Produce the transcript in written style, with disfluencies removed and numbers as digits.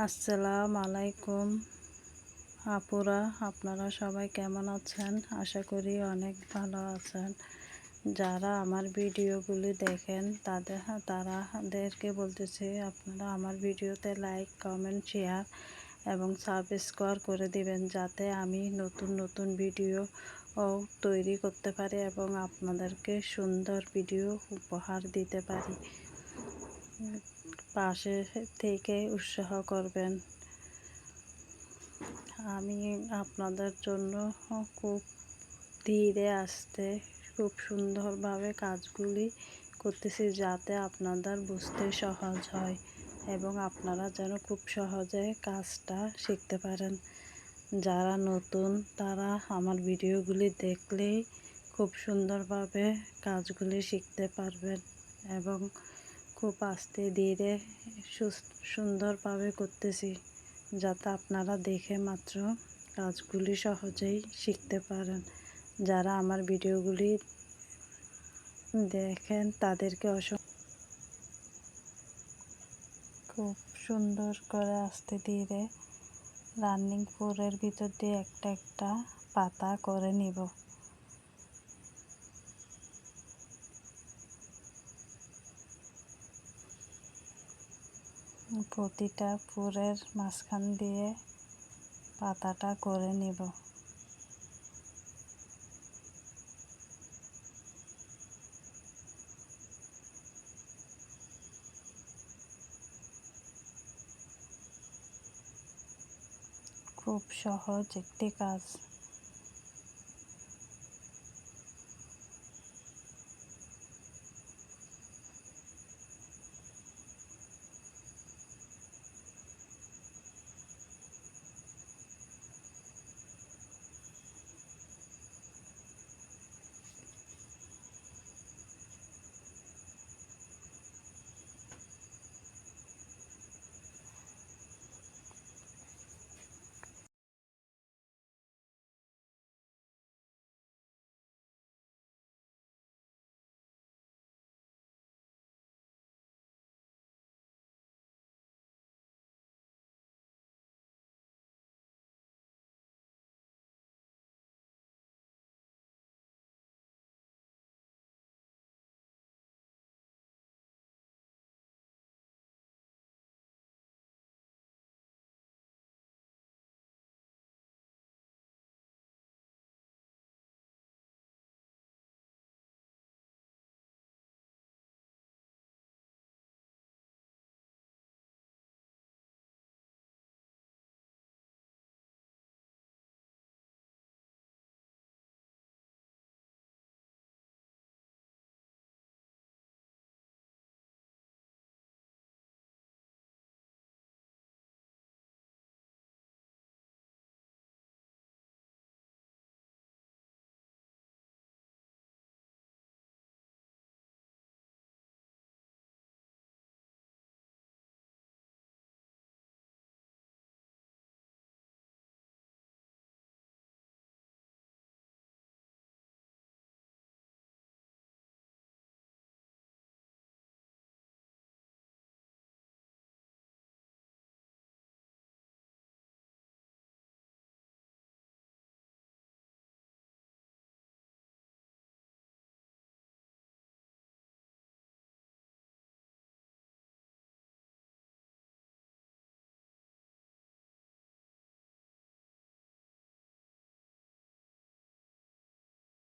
আসসালামু আলাইকুম আপুরা, আপনারা সবাই কেমন আছেন? আশা করি অনেক ভালো আছেন। যারা আমার ভিডিওগুলি দেখেন তাদেরকে বলতেছি, আপনারা আমার ভিডিওতে লাইক, কমেন্ট, শেয়ার এবং সাবস্ক্রাইব করে দিবেন, যাতে আমি নতুন নতুন ভিডিও তৈরি করতে পারি এবং আপনাদেরকে সুন্দর ভিডিও উপহার দিতে পারি। পাশে থেকে উৎসাহ করবেন। আমি আপনাদের জন্য খুব ধীরে আস্তে খুব সুন্দরভাবে কাজগুলি করতেছি, যাতে আপনাদের বুঝতে সহজ হয় এবং আপনারা যেন খুব সহজে কাজটা শিখতে পারেন। যারা নতুন তারা আমার ভিডিওগুলি দেখলেই খুব সুন্দরভাবে কাজগুলি শিখতে পারবেন এবং খুব আস্তে ধীরে সুন্দরভাবে করতেছি, যাতে আপনারা দেখে মাত্র কাজগুলি সহজেই শিখতে পারেন। যারা আমার ভিডিওগুলি দেখেন তাদেরকে খুব সুন্দর করে আস্তে ধীরে রানিং পুরের ভিতর দিয়ে একটা একটা পাতা করে নিব। প্রতিটা পুরের মাঝখান দিয়ে পাতাটা করে নিব। খুব সহজ একটি কাজ।